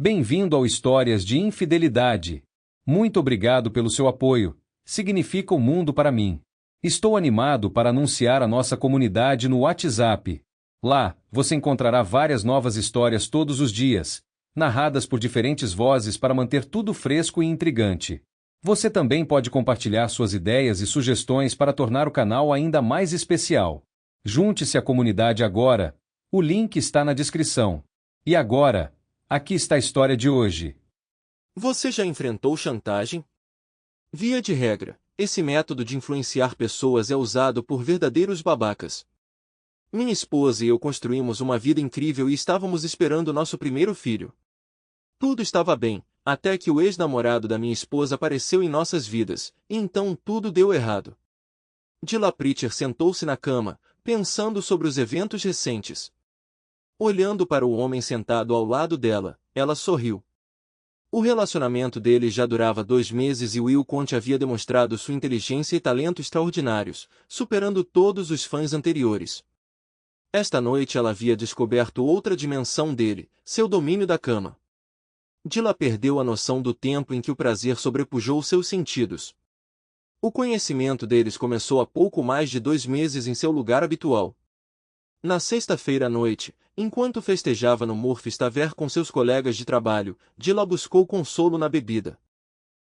Bem-vindo ao Histórias de Infidelidade. Muito obrigado pelo seu apoio. Significa o mundo para mim. Estou animado para anunciar a nossa comunidade no WhatsApp. Lá, você encontrará várias novas histórias todos os dias, narradas por diferentes vozes para manter tudo fresco e intrigante. Você também pode compartilhar suas ideias e sugestões para tornar o canal ainda mais especial. Junte-se à comunidade agora. O link está na descrição. E agora, aqui está a história de hoje. Você já enfrentou chantagem? Via de regra, esse método de influenciar pessoas é usado por verdadeiros babacas. Minha esposa e eu construímos uma vida incrível e estávamos esperando nosso primeiro filho. Tudo estava bem, até que o ex-namorado da minha esposa apareceu em nossas vidas, e então tudo deu errado. Dilla Pritchard sentou-se na cama, pensando sobre os eventos recentes. Olhando para o homem sentado ao lado dela, ela sorriu. O relacionamento deles já durava 2 meses e Will Conte havia demonstrado sua inteligência e talento extraordinários, superando todos os fãs anteriores. Esta noite ela havia descoberto outra dimensão dele, seu domínio da cama. Dilla perdeu a noção do tempo em que o prazer sobrepujou seus sentidos. O conhecimento deles começou há pouco mais de 2 meses em seu lugar habitual. Na sexta-feira à noite, enquanto festejava no Murphy's Tavern com seus colegas de trabalho, Dilla buscou consolo na bebida.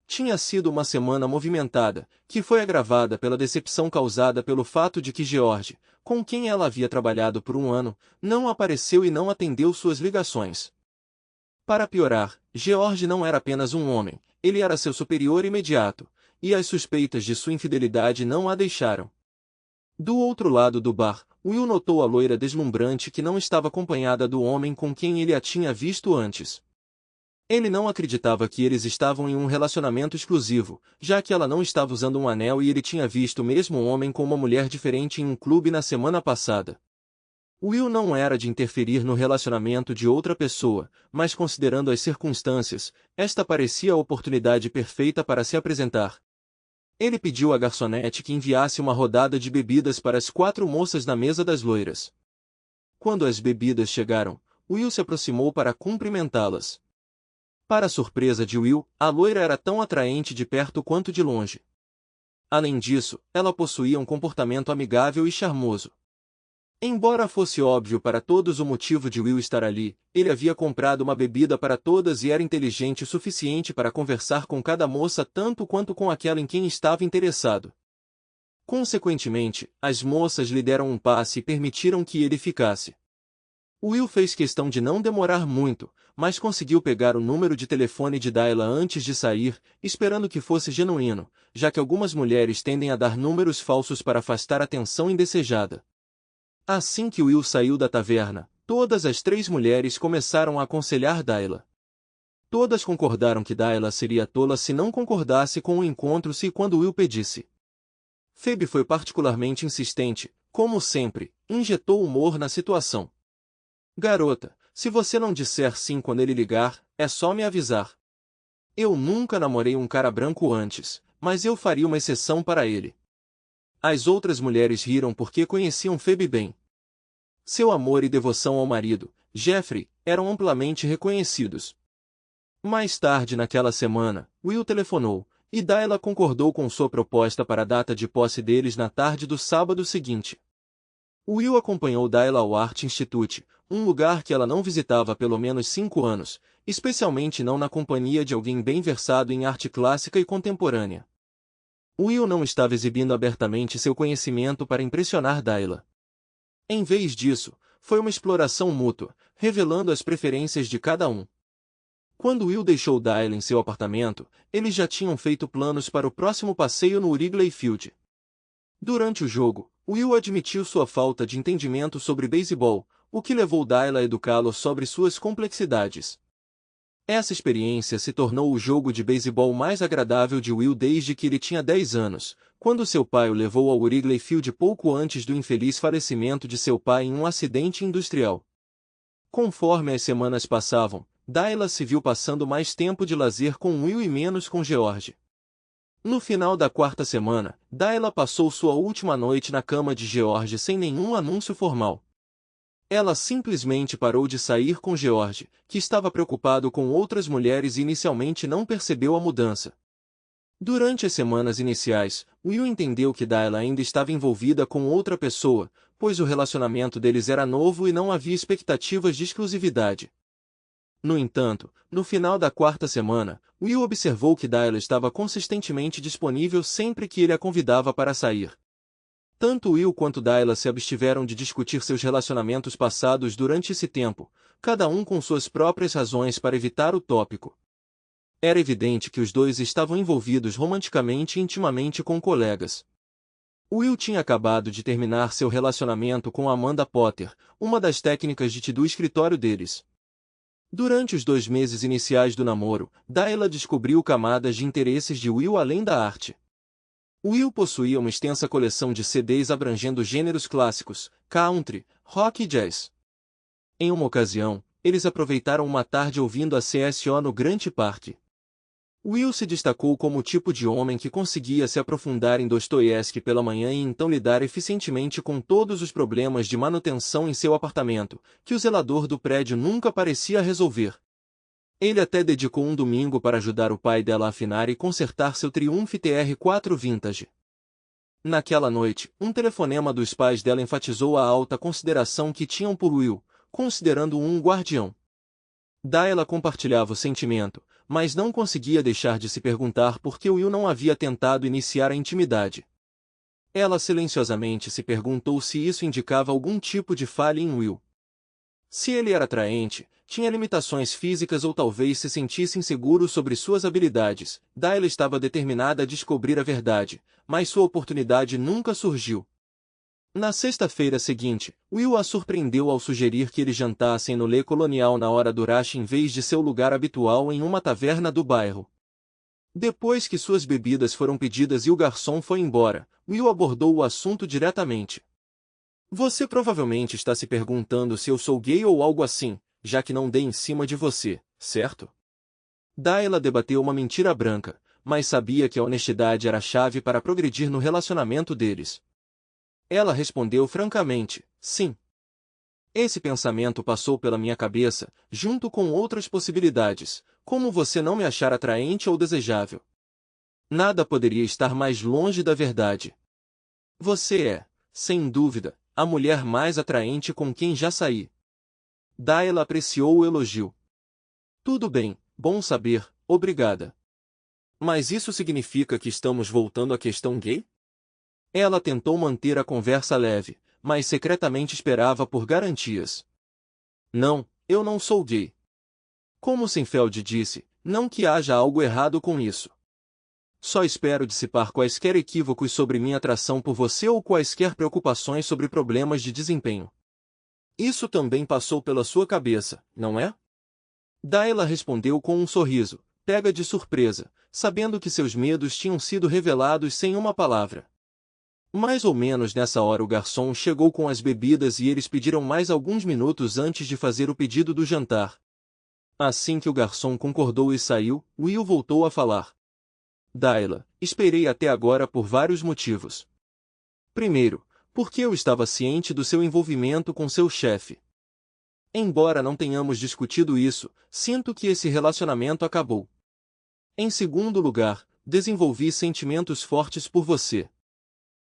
Tinha sido uma semana movimentada, que foi agravada pela decepção causada pelo fato de que George, com quem ela havia trabalhado por 1 ano, não apareceu e não atendeu suas ligações. Para piorar, George não era apenas um homem, ele era seu superior imediato, e as suspeitas de sua infidelidade não a deixaram. Do outro lado do bar, Will notou a loira deslumbrante que não estava acompanhada do homem com quem ele a tinha visto antes. Ele não acreditava que eles estavam em um relacionamento exclusivo, já que ela não estava usando um anel e ele tinha visto o mesmo homem com uma mulher diferente em um clube na semana passada. Will não era de interferir no relacionamento de outra pessoa, mas considerando as circunstâncias, esta parecia a oportunidade perfeita para se apresentar. Ele pediu à garçonete que enviasse uma rodada de bebidas para as 4 moças na mesa das loiras. Quando as bebidas chegaram, Will se aproximou para cumprimentá-las. Para a surpresa de Will, a loira era tão atraente de perto quanto de longe. Além disso, ela possuía um comportamento amigável e charmoso. Embora fosse óbvio para todos o motivo de Will estar ali, ele havia comprado uma bebida para todas e era inteligente o suficiente para conversar com cada moça tanto quanto com aquela em quem estava interessado. Consequentemente, as moças lhe deram um passe e permitiram que ele ficasse. Will fez questão de não demorar muito, mas conseguiu pegar o número de telefone de Dilla antes de sair, esperando que fosse genuíno, já que algumas mulheres tendem a dar números falsos para afastar atenção indesejada. Assim que Will saiu da taverna, todas as 3 mulheres começaram a aconselhar Dilla. Todas concordaram que Dilla seria tola se não concordasse com o encontro se e quando Will pedisse. Phoebe foi particularmente insistente, como sempre, injetou humor na situação. Garota, se você não disser sim quando ele ligar, é só me avisar. Eu nunca namorei um cara branco antes, mas eu faria uma exceção para ele. As outras mulheres riram porque conheciam Phoebe bem. Seu amor e devoção ao marido, Jeffrey, eram amplamente reconhecidos. Mais tarde naquela semana, Will telefonou, e Dilla concordou com sua proposta para a data de posse deles na tarde do sábado seguinte. Will acompanhou Dilla ao Art Institute, um lugar que ela não visitava há pelo menos 5 anos, especialmente não na companhia de alguém bem versado em arte clássica e contemporânea. Will não estava exibindo abertamente seu conhecimento para impressionar Dilla. Em vez disso, foi uma exploração mútua, revelando as preferências de cada um. Quando Will deixou Dilla em seu apartamento, eles já tinham feito planos para o próximo passeio no Wrigley Field. Durante o jogo, Will admitiu sua falta de entendimento sobre beisebol, o que levou Dilla a educá-lo sobre suas complexidades. Essa experiência se tornou o jogo de beisebol mais agradável de Will desde que ele tinha 10 anos, quando seu pai o levou ao Wrigley Field pouco antes do infeliz falecimento de seu pai em um acidente industrial. Conforme as semanas passavam, Dilla se viu passando mais tempo de lazer com Will e menos com George. No final da 4ª semana, Dilla passou sua última noite na cama de George sem nenhum anúncio formal. Ela simplesmente parou de sair com George, que estava preocupado com outras mulheres e inicialmente não percebeu a mudança. Durante as semanas iniciais, Will entendeu que Dayla ainda estava envolvida com outra pessoa, pois o relacionamento deles era novo e não havia expectativas de exclusividade. No entanto, no final da quarta semana, Will observou que Dayla estava consistentemente disponível sempre que ele a convidava para sair. Tanto Will quanto Dayla se abstiveram de discutir seus relacionamentos passados durante esse tempo, cada um com suas próprias razões para evitar o tópico. Era evidente que os dois estavam envolvidos romanticamente e intimamente com colegas. Will tinha acabado de terminar seu relacionamento com Amanda Potter, uma das técnicas de TI do escritório deles. Durante os 2 meses iniciais do namoro, Dayla descobriu camadas de interesses de Will além da arte. Will possuía uma extensa coleção de CDs abrangendo gêneros clássicos, country, rock e jazz. Em uma ocasião, eles aproveitaram uma tarde ouvindo a CSO no Grant Park. Will se destacou como o tipo de homem que conseguia se aprofundar em Dostoiévski pela manhã e então lidar eficientemente com todos os problemas de manutenção em seu apartamento, que o zelador do prédio nunca parecia resolver. Ele até dedicou um domingo para ajudar o pai dela a afinar e consertar seu Triumph TR-4 Vintage. Naquela noite, um telefonema dos pais dela enfatizou a alta consideração que tinham por Will, considerando-o um guardião. Dayla compartilhava o sentimento, mas não conseguia deixar de se perguntar por que Will não havia tentado iniciar a intimidade. Ela silenciosamente se perguntou se isso indicava algum tipo de falha em Will. Se ele era atraente, tinha limitações físicas ou talvez se sentisse inseguro sobre suas habilidades, Dayla estava determinada a descobrir a verdade, mas sua oportunidade nunca surgiu. Na sexta-feira seguinte, Will a surpreendeu ao sugerir que eles jantassem no Le Colonial na hora do rush em vez de seu lugar habitual em uma taverna do bairro. Depois que suas bebidas foram pedidas e o garçom foi embora, Will abordou o assunto diretamente. Você provavelmente está se perguntando se eu sou gay ou algo assim, já que não dei em cima de você, certo? Dayla debateu uma mentira branca, mas sabia que a honestidade era a chave para progredir no relacionamento deles. Ela respondeu francamente, sim. Esse pensamento passou pela minha cabeça, junto com outras possibilidades, como você não me achar atraente ou desejável. Nada poderia estar mais longe da verdade. Você é, sem dúvida, a mulher mais atraente com quem já saí. Dayla apreciou o elogio. Tudo bem, bom saber, obrigada. Mas isso significa que estamos voltando à questão gay? Ela tentou manter a conversa leve, mas secretamente esperava por garantias. Não, eu não sou gay. Como Seinfeld disse, não que haja algo errado com isso. Só espero dissipar quaisquer equívocos sobre minha atração por você ou quaisquer preocupações sobre problemas de desempenho. Isso também passou pela sua cabeça, não é? Dayla respondeu com um sorriso, pega de surpresa, sabendo que seus medos tinham sido revelados sem uma palavra. Mais ou menos nessa hora o garçom chegou com as bebidas e eles pediram mais alguns minutos antes de fazer o pedido do jantar. Assim que o garçom concordou e saiu, Will voltou a falar. Dayla, esperei até agora por vários motivos. Primeiro, porque eu estava ciente do seu envolvimento com seu chefe. Embora não tenhamos discutido isso, sinto que esse relacionamento acabou. Em segundo lugar, desenvolvi sentimentos fortes por você.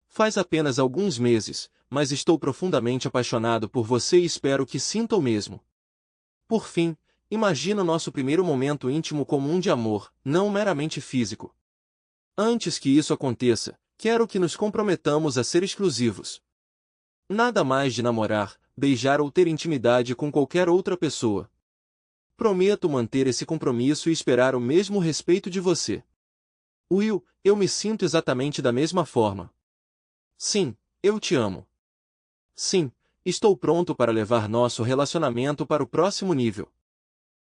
Faz apenas alguns meses, mas estou profundamente apaixonado por você e espero que sinta o mesmo. Por fim, imagina nosso primeiro momento íntimo como um de amor, não meramente físico. Antes que isso aconteça, quero que nos comprometamos a ser exclusivos. Nada mais de namorar, beijar ou ter intimidade com qualquer outra pessoa. Prometo manter esse compromisso e esperar o mesmo respeito de você. Will, eu me sinto exatamente da mesma forma. Sim, eu te amo. Sim, estou pronto para levar nosso relacionamento para o próximo nível.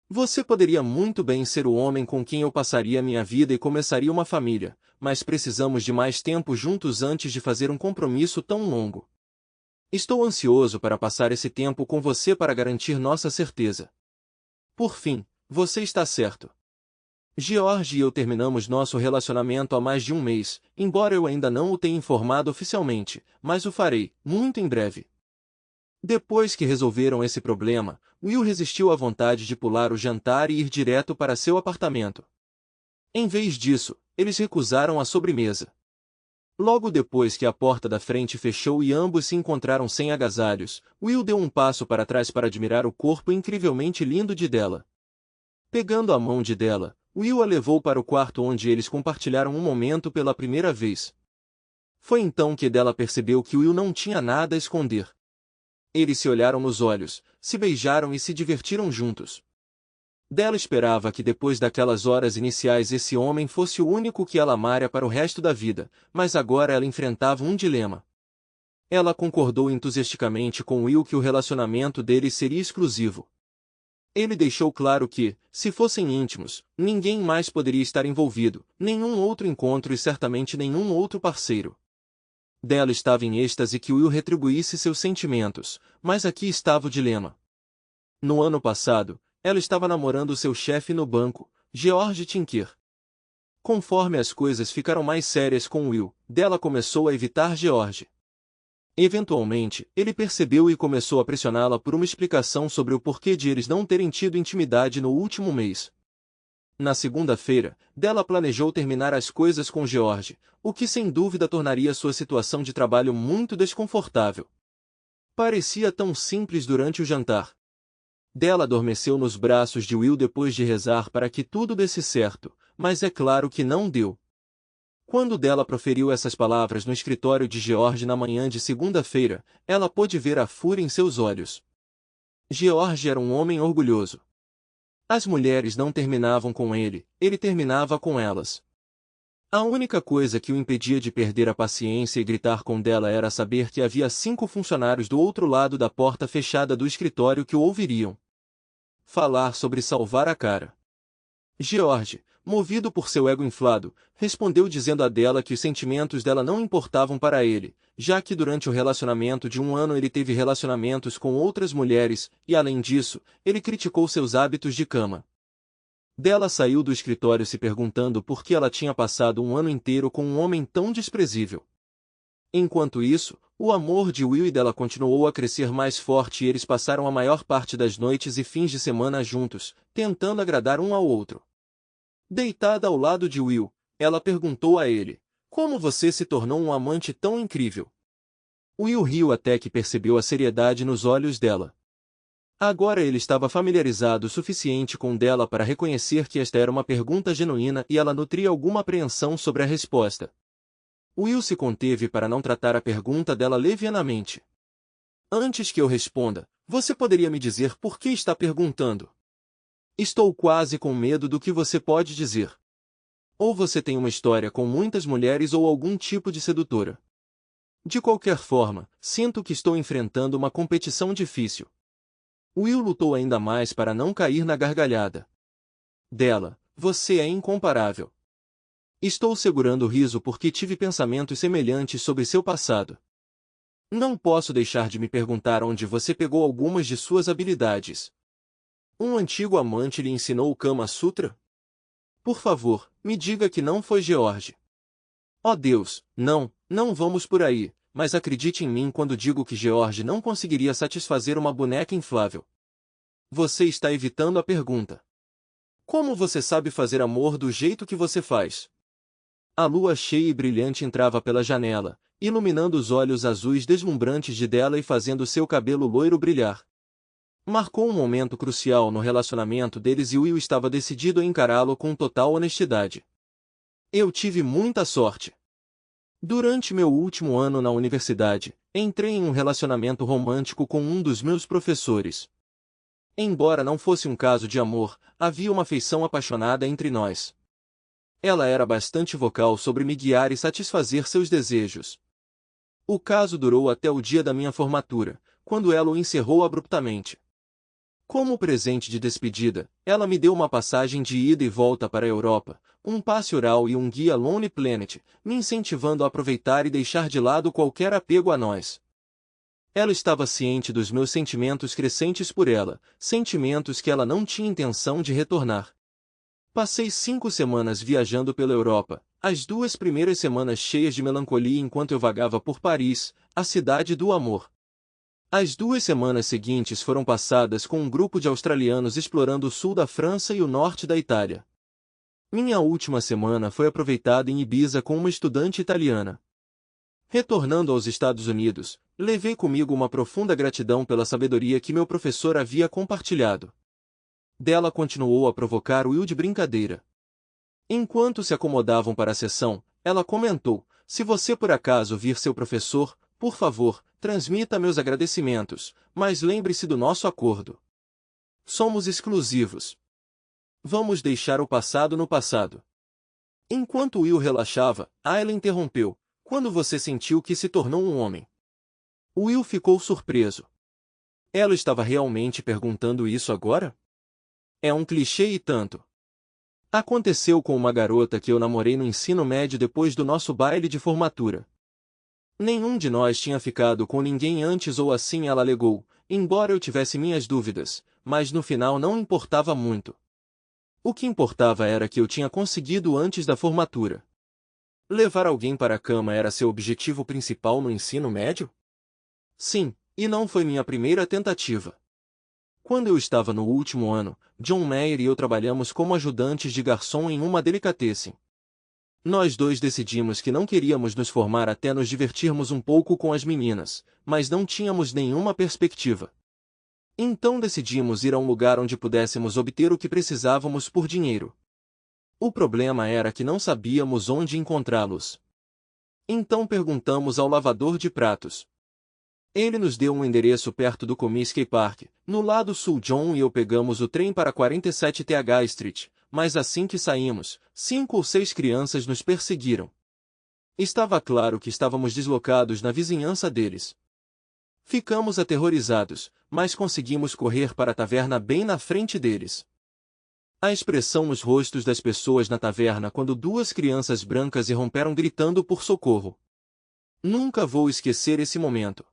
Você poderia muito bem ser o homem com quem eu passaria minha vida e começaria uma família, mas precisamos de mais tempo juntos antes de fazer um compromisso tão longo. Estou ansioso para passar esse tempo com você para garantir nossa certeza. Por fim, você está certo. George e eu terminamos nosso relacionamento há mais de um mês, embora eu ainda não o tenha informado oficialmente, mas o farei, muito em breve. Depois que resolveram esse problema, Will resistiu à vontade de pular o jantar e ir direto para seu apartamento. Em vez disso, eles recusaram a sobremesa. Logo depois que a porta da frente fechou e ambos se encontraram sem agasalhos, Will deu um passo para trás para admirar o corpo incrivelmente lindo de Della. Pegando a mão de Della, Will a levou para o quarto onde eles compartilharam um momento pela primeira vez. Foi então que Della percebeu que Will não tinha nada a esconder. Eles se olharam nos olhos, se beijaram e se divertiram juntos. Della esperava que depois daquelas horas iniciais esse homem fosse o único que ela amaria para o resto da vida, mas agora ela enfrentava um dilema. Ela concordou entusiasticamente com Will que o relacionamento deles seria exclusivo. Ele deixou claro que, se fossem íntimos, ninguém mais poderia estar envolvido, nenhum outro encontro e certamente nenhum outro parceiro. Della estava em êxtase que Will retribuísse seus sentimentos, mas aqui estava o dilema. No ano passado, ela estava namorando seu chefe no banco, George Tinker. Conforme as coisas ficaram mais sérias com Will, Della começou a evitar George. Eventualmente, ele percebeu e começou a pressioná-la por uma explicação sobre o porquê de eles não terem tido intimidade no último mês. Na segunda-feira, Della planejou terminar as coisas com George, o que sem dúvida tornaria sua situação de trabalho muito desconfortável. Parecia tão simples durante o jantar. Della adormeceu nos braços de Will depois de rezar para que tudo desse certo, mas é claro que não deu. Quando Della proferiu essas palavras no escritório de George na manhã de segunda-feira, ela pôde ver a fúria em seus olhos. George era um homem orgulhoso. As mulheres não terminavam com ele terminava com elas. A única coisa que o impedia de perder a paciência e gritar com Della era saber que havia 5 funcionários do outro lado da porta fechada do escritório que o ouviriam falar sobre salvar a cara. George, movido por seu ego inflado, respondeu dizendo a Della que os sentimentos dela não importavam para ele, já que durante o relacionamento de um ano ele teve relacionamentos com outras mulheres, e além disso, ele criticou seus hábitos de cama. Della saiu do escritório se perguntando por que ela tinha passado um ano inteiro com um homem tão desprezível. Enquanto isso, o amor de Will e Della continuou a crescer mais forte e eles passaram a maior parte das noites e fins de semana juntos, tentando agradar um ao outro. Deitada ao lado de Will, ela perguntou a ele: "Como você se tornou um amante tão incrível?" Will riu até que percebeu a seriedade nos olhos dela. Agora ele estava familiarizado o suficiente com Della para reconhecer que esta era uma pergunta genuína e ela nutria alguma apreensão sobre a resposta. Will se conteve para não tratar a pergunta dela levianamente. "Antes que eu responda, você poderia me dizer por que está perguntando? Estou quase com medo do que você pode dizer. Ou você tem uma história com muitas mulheres ou algum tipo de sedutora. De qualquer forma, sinto que estou enfrentando uma competição difícil." Will lutou ainda mais para não cair na gargalhada. "Della, você é incomparável." Estou segurando o riso porque tive pensamentos semelhantes sobre seu passado. Não posso deixar de me perguntar onde você pegou algumas de suas habilidades. Um antigo amante lhe ensinou o Kama Sutra? Por favor, me diga que não foi George. Oh Deus, não vamos por aí, mas acredite em mim quando digo que George não conseguiria satisfazer uma boneca inflável. Você está evitando a pergunta. Como você sabe fazer amor do jeito que você faz? A lua cheia e brilhante entrava pela janela, iluminando os olhos azuis deslumbrantes de Della e fazendo seu cabelo loiro brilhar. Marcou um momento crucial no relacionamento deles e Will estava decidido a encará-lo com total honestidade. Eu tive muita sorte. Durante meu último ano na universidade, entrei em um relacionamento romântico com um dos meus professores. Embora não fosse um caso de amor, havia uma afeição apaixonada entre nós. Ela era bastante vocal sobre me guiar e satisfazer seus desejos. O caso durou até o dia da minha formatura, quando ela o encerrou abruptamente. Como presente de despedida, ela me deu uma passagem de ida e volta para a Europa, um passe oral e um guia Lonely Planet, me incentivando a aproveitar e deixar de lado qualquer apego a nós. Ela estava ciente dos meus sentimentos crescentes por ela, sentimentos que ela não tinha intenção de retornar. Passei 5 semanas viajando pela Europa, as 2 primeiras semanas cheias de melancolia enquanto eu vagava por Paris, a cidade do amor. As 2 semanas seguintes foram passadas com um grupo de australianos explorando o sul da França e o norte da Itália. Minha última semana foi aproveitada em Ibiza com uma estudante italiana. Retornando aos Estados Unidos, levei comigo uma profunda gratidão pela sabedoria que meu professor havia compartilhado. Dela continuou a provocar Will de brincadeira. Enquanto se acomodavam para a sessão, ela comentou: se você por acaso vir seu professor, por favor, transmita meus agradecimentos, mas lembre-se do nosso acordo. Somos exclusivos. Vamos deixar o passado no passado. Enquanto Will relaxava, Ayla interrompeu: quando você sentiu que se tornou um homem? Will ficou surpreso. Ela estava realmente perguntando isso agora? É um clichê e tanto. Aconteceu com uma garota que eu namorei no ensino médio depois do nosso baile de formatura. Nenhum de nós tinha ficado com ninguém antes ou assim, ela alegou, embora eu tivesse minhas dúvidas, mas no final não importava muito. O que importava era que eu tinha conseguido antes da formatura. Levar alguém para a cama era seu objetivo principal no ensino médio? Sim, e não foi minha primeira tentativa. Quando eu estava no último ano, John Mayer e eu trabalhamos como ajudantes de garçom em uma delicatessen. Nós dois decidimos que não queríamos nos formar até nos divertirmos um pouco com as meninas, mas não tínhamos nenhuma perspectiva. Então decidimos ir a um lugar onde pudéssemos obter o que precisávamos por dinheiro. O problema era que não sabíamos onde encontrá-los. Então perguntamos ao lavador de pratos. Ele nos deu um endereço perto do Comiskey Park, no lado sul. John e eu pegamos o trem para 47th Street, mas assim que saímos, 5 ou 6 crianças nos perseguiram. Estava claro que estávamos deslocados na vizinhança deles. Ficamos aterrorizados, mas conseguimos correr para a taverna bem na frente deles. A expressão nos rostos das pessoas na taverna quando 2 crianças brancas irromperam gritando por socorro. Nunca vou esquecer esse momento.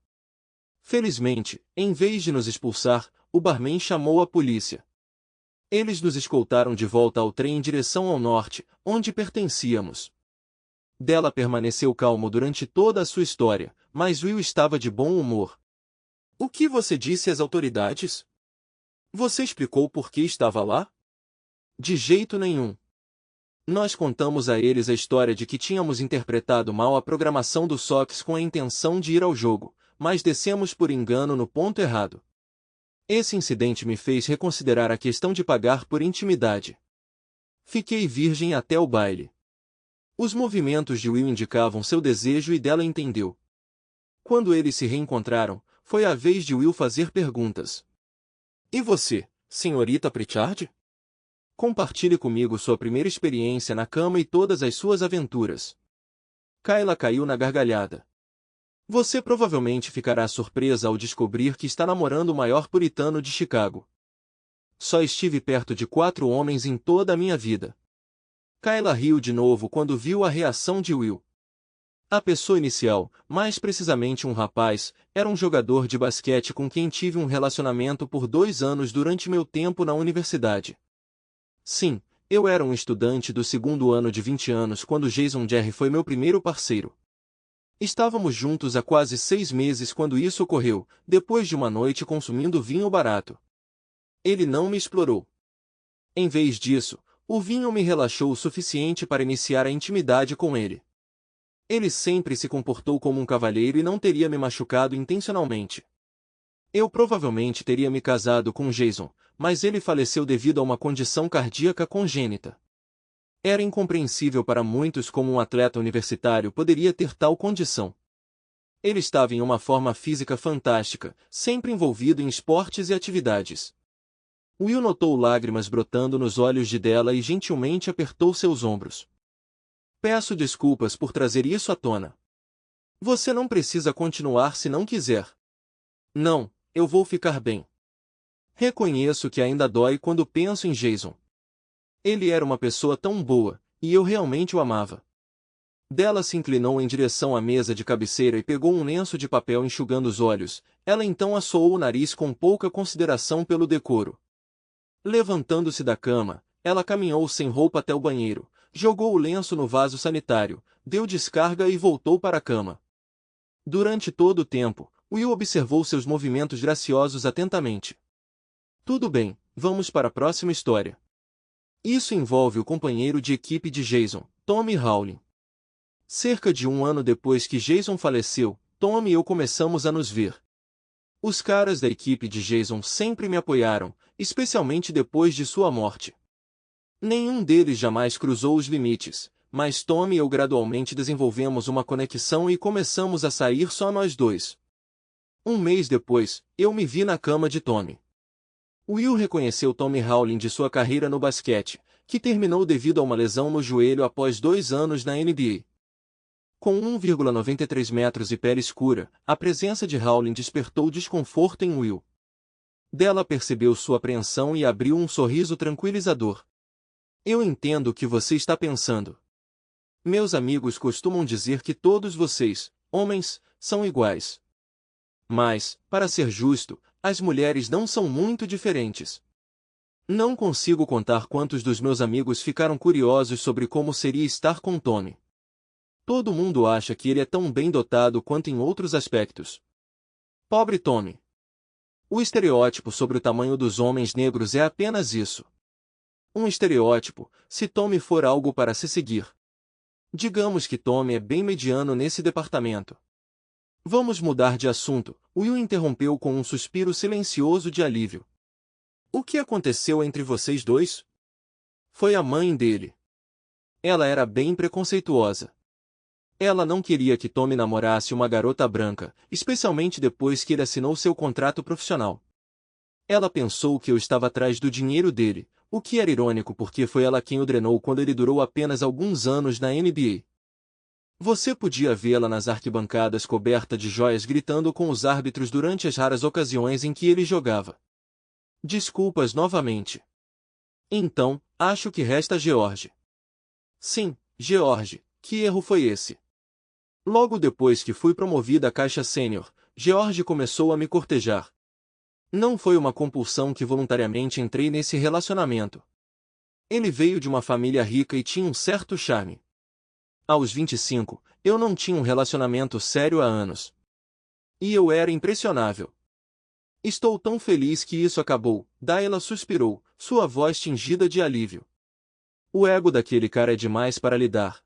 Felizmente, em vez de nos expulsar, o barman chamou a polícia. Eles nos escoltaram de volta ao trem em direção ao norte, onde pertencíamos. Della permaneceu calmo durante toda a sua história, mas Will estava de bom humor. O que você disse às autoridades? Você explicou por que estava lá? De jeito nenhum. Nós contamos a eles a história de que tínhamos interpretado mal a programação do Sox com a intenção de ir ao jogo, mas descemos por engano no ponto errado. Esse incidente me fez reconsiderar a questão de pagar por intimidade. Fiquei virgem até o baile. Os movimentos de Will indicavam seu desejo e Della entendeu. Quando eles se reencontraram, foi a vez de Will fazer perguntas. E você, senhorita Pritchard? Compartilhe comigo sua primeira experiência na cama e todas as suas aventuras. Kayla caiu na gargalhada. Você provavelmente ficará surpresa ao descobrir que está namorando o maior puritano de Chicago. Só estive perto de 4 homens em toda a minha vida. Kayla riu de novo quando viu a reação de Will. A pessoa inicial, mais precisamente um rapaz, era um jogador de basquete com quem tive um relacionamento por 2 anos durante meu tempo na universidade. Sim, eu era um estudante do 2º ano de 20 anos quando Jason Jerry foi meu primeiro parceiro. Estávamos juntos há quase 6 meses quando isso ocorreu, depois de uma noite consumindo vinho barato. Ele não me explorou. Em vez disso, o vinho me relaxou o suficiente para iniciar a intimidade com ele. Ele sempre se comportou como um cavalheiro e não teria me machucado intencionalmente. Eu provavelmente teria me casado com Jason, mas ele faleceu devido a uma condição cardíaca congênita. Era incompreensível para muitos como um atleta universitário poderia ter tal condição. Ele estava em uma forma física fantástica, sempre envolvido em esportes e atividades. Will notou lágrimas brotando nos olhos de Della e gentilmente apertou seus ombros. Peço desculpas por trazer isso à tona. Você não precisa continuar se não quiser. Não, eu vou ficar bem. Reconheço que ainda dói quando penso em Jason. Ele era uma pessoa tão boa, e eu realmente o amava. Della se inclinou em direção à mesa de cabeceira e pegou um lenço de papel enxugando os olhos. Ela então assoou o nariz com pouca consideração pelo decoro. Levantando-se da cama, ela caminhou sem roupa até o banheiro, jogou o lenço no vaso sanitário, deu descarga e voltou para a cama. Durante todo o tempo, Will observou seus movimentos graciosos atentamente. Tudo bem, vamos para a próxima história. Isso envolve o companheiro de equipe de Jason, Tommy Howling. Cerca de um ano depois que Jason faleceu, Tommy e eu começamos a nos ver. Os caras da equipe de Jason sempre me apoiaram, especialmente depois de sua morte. Nenhum deles jamais cruzou os limites, mas Tommy e eu gradualmente desenvolvemos uma conexão e começamos a sair só nós dois. Um mês depois, eu me vi na cama de Tommy. Will reconheceu Tommy Howling de sua carreira no basquete, que terminou devido a uma lesão no joelho após 2 anos na NBA. Com 1,93 metros e pele escura, a presença de Howling despertou desconforto em Will. Della percebeu sua apreensão e abriu um sorriso tranquilizador. Eu entendo o que você está pensando. Meus amigos costumam dizer que todos vocês, homens, são iguais. Mas, para ser justo, as mulheres não são muito diferentes. Não consigo contar quantos dos meus amigos ficaram curiosos sobre como seria estar com Tommy. Todo mundo acha que ele é tão bem dotado quanto em outros aspectos. Pobre Tommy. O estereótipo sobre o tamanho dos homens negros é apenas isso. Um estereótipo, se Tommy for algo para se seguir. Digamos que Tommy é bem mediano nesse departamento. Vamos mudar de assunto, Will interrompeu com um suspiro silencioso de alívio. O que aconteceu entre vocês dois? Foi a mãe dele. Ela era bem preconceituosa. Ela não queria que Tommy namorasse uma garota branca, especialmente depois que ele assinou seu contrato profissional. Ela pensou que eu estava atrás do dinheiro dele, o que era irônico porque foi ela quem o drenou quando ele durou apenas alguns anos na NBA. Você podia vê-la nas arquibancadas coberta de joias gritando com os árbitros durante as raras ocasiões em que ele jogava. Desculpas novamente. Então, acho que resta George. Sim, George, que erro foi esse? Logo depois que fui promovida à caixa sênior, George começou a me cortejar. Não foi uma compulsão que voluntariamente entrei nesse relacionamento. Ele veio de uma família rica e tinha um certo charme. Aos 25, eu não tinha um relacionamento sério há anos. E eu era impressionável. Estou tão feliz que isso acabou, Dayla suspirou, sua voz tingida de alívio. O ego daquele cara é demais para lidar.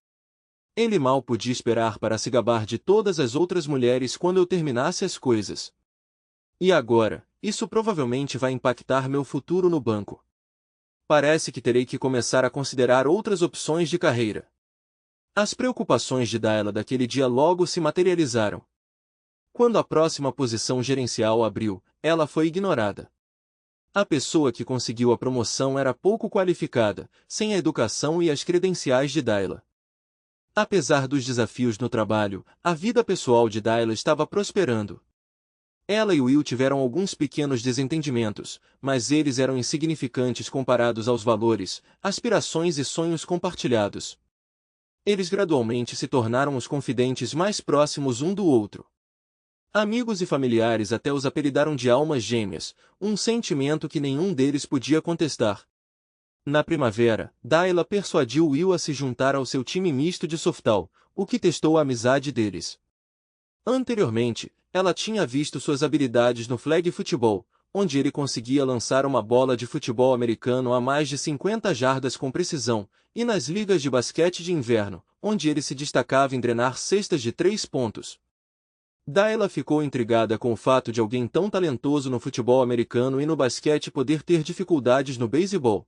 Ele mal podia esperar para se gabar de todas as outras mulheres quando eu terminasse as coisas. E agora, isso provavelmente vai impactar meu futuro no banco. Parece que terei que começar a considerar outras opções de carreira. As preocupações de Dayla daquele dia logo se materializaram. Quando a próxima posição gerencial abriu, ela foi ignorada. A pessoa que conseguiu a promoção era pouco qualificada, sem a educação e as credenciais de Dayla. Apesar dos desafios no trabalho, a vida pessoal de Dayla estava prosperando. Ela e Will tiveram alguns pequenos desentendimentos, mas eles eram insignificantes comparados aos valores, aspirações e sonhos compartilhados. Eles gradualmente se tornaram os confidentes mais próximos um do outro. Amigos e familiares até os apelidaram de almas gêmeas, um sentimento que nenhum deles podia contestar. Na primavera, Dayla persuadiu Will a se juntar ao seu time misto de softball, o que testou a amizade deles. Anteriormente, ela tinha visto suas habilidades no flag futebol, onde ele conseguia lançar uma bola de futebol americano a mais de 50 jardas com precisão, e nas ligas de basquete de inverno, onde ele se destacava em drenar cestas de 3 pontos. Dayla ficou intrigada com o fato de alguém tão talentoso no futebol americano e no basquete poder ter dificuldades no beisebol.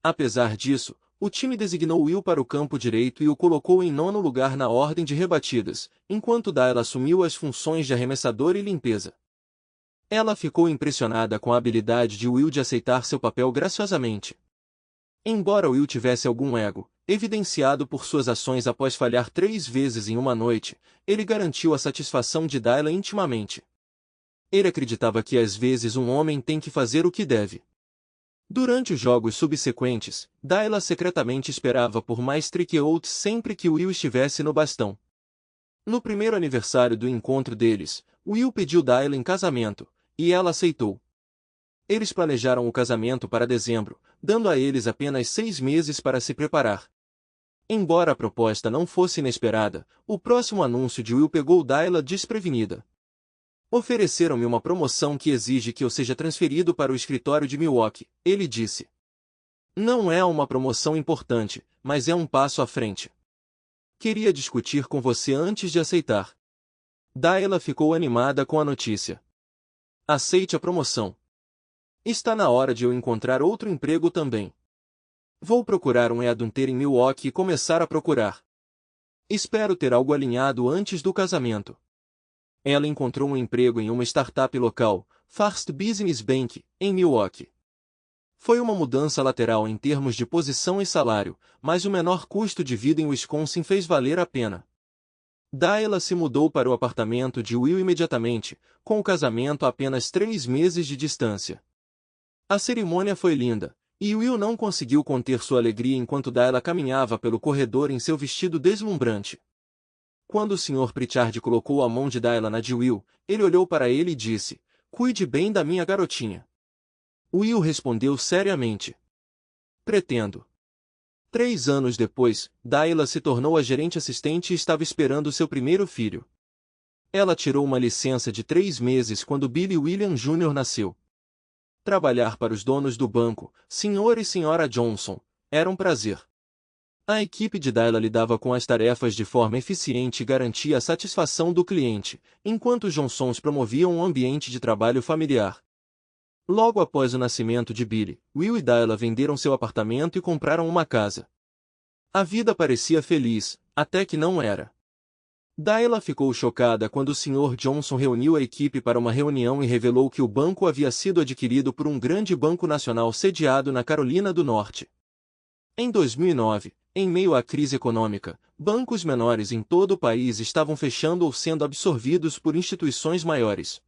Apesar disso, o time designou Will para o campo direito e o colocou em 9º lugar na ordem de rebatidas, enquanto Dayla assumiu as funções de arremessador e limpeza. Ela ficou impressionada com a habilidade de Will de aceitar seu papel graciosamente. Embora Will tivesse algum ego, evidenciado por suas ações após falhar 3 vezes em uma noite, ele garantiu a satisfação de Dayla intimamente. Ele acreditava que às vezes um homem tem que fazer o que deve. Durante os jogos subsequentes, Dayla secretamente esperava por mais strikeouts sempre que Will estivesse no bastão. No primeiro aniversário do encontro deles, Will pediu Dayla em casamento, e ela aceitou. Eles planejaram o casamento para dezembro, dando a eles apenas 6 meses para se preparar. Embora a proposta não fosse inesperada, o próximo anúncio de Will pegou Dayla desprevenida. Ofereceram-me uma promoção que exige que eu seja transferido para o escritório de Milwaukee, ele disse. Não é uma promoção importante, mas é um passo à frente. Queria discutir com você antes de aceitar. Dayla ficou animada com a notícia. Aceite a promoção. Está na hora de eu encontrar outro emprego também. Vou procurar um headhunter em Milwaukee e começar a procurar. Espero ter algo alinhado antes do casamento. Ela encontrou um emprego em uma startup local, First Business Bank, em Milwaukee. Foi uma mudança lateral em termos de posição e salário, mas o menor custo de vida em Wisconsin fez valer a pena. Dayla se mudou para o apartamento de Will imediatamente, com o casamento a apenas 3 meses de distância. A cerimônia foi linda, e Will não conseguiu conter sua alegria enquanto Dayla caminhava pelo corredor em seu vestido deslumbrante. Quando o Sr. Pritchard colocou a mão de Dayla na de Will, ele olhou para ele e disse, "Cuide bem da minha garotinha." Will respondeu seriamente, "Pretendo." 3 anos depois, Dayla se tornou a gerente assistente e estava esperando seu primeiro filho. Ela tirou uma licença de 3 meses quando Billy William Jr. nasceu. Trabalhar para os donos do banco, Sr. e Sra. Johnson, era um prazer. A equipe de Dayla lidava com as tarefas de forma eficiente e garantia a satisfação do cliente, enquanto os Johnsons promoviam um ambiente de trabalho familiar. Logo após o nascimento de Billy, Will e Dayla venderam seu apartamento e compraram uma casa. A vida parecia feliz, até que não era. Dayla ficou chocada quando o Sr. Johnson reuniu a equipe para uma reunião e revelou que o banco havia sido adquirido por um grande banco nacional sediado na Carolina do Norte. Em 2009, em meio à crise econômica, bancos menores em todo o país estavam fechando ou sendo absorvidos por instituições maiores.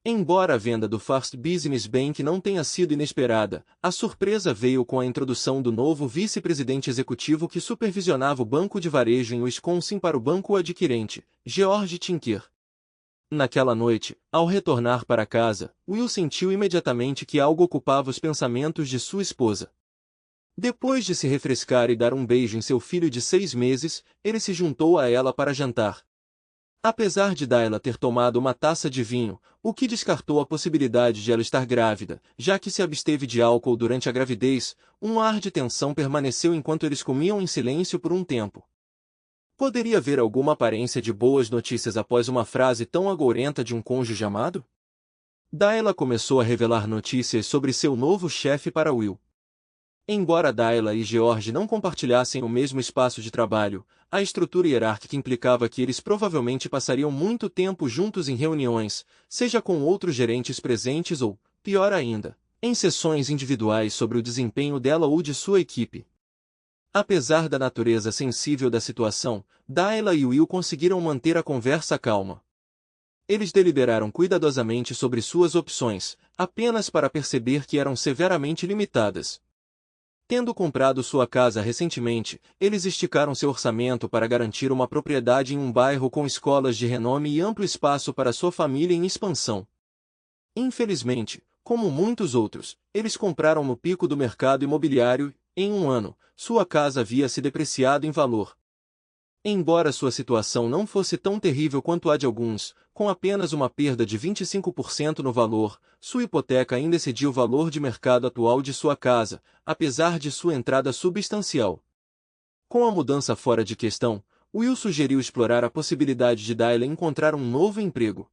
Embora a venda do First Business Bank não tenha sido inesperada, a surpresa veio com a introdução do novo vice-presidente executivo que supervisionava o banco de varejo em Wisconsin para o banco adquirente, George Tinker. Naquela noite, ao retornar para casa, Will sentiu imediatamente que algo ocupava os pensamentos de sua esposa. Depois de se refrescar e dar um beijo em seu filho de 6 meses, ele se juntou a ela para jantar. Apesar de Dayla ter tomado uma taça de vinho, o que descartou a possibilidade de ela estar grávida, já que se absteve de álcool durante a gravidez, um ar de tensão permaneceu enquanto eles comiam em silêncio por um tempo. Poderia haver alguma aparência de boas notícias após uma frase tão agourenta de um cônjuge amado? Dayla começou a revelar notícias sobre seu novo chefe para Will. Embora Dayla e George não compartilhassem o mesmo espaço de trabalho, a estrutura hierárquica implicava que eles provavelmente passariam muito tempo juntos em reuniões, seja com outros gerentes presentes ou, pior ainda, em sessões individuais sobre o desempenho dela ou de sua equipe. Apesar da natureza sensível da situação, Dayla e Will conseguiram manter a conversa calma. Eles deliberaram cuidadosamente sobre suas opções, apenas para perceber que eram severamente limitadas. Tendo comprado sua casa recentemente, eles esticaram seu orçamento para garantir uma propriedade em um bairro com escolas de renome e amplo espaço para sua família em expansão. Infelizmente, como muitos outros, eles compraram no pico do mercado imobiliário e, em um ano, sua casa havia se depreciado em valor. Embora sua situação não fosse tão terrível quanto a de alguns, com apenas uma perda de 25% no valor, sua hipoteca ainda excedia o valor de mercado atual de sua casa, apesar de sua entrada substancial. Com a mudança fora de questão, Will sugeriu explorar a possibilidade de Dayla encontrar um novo emprego.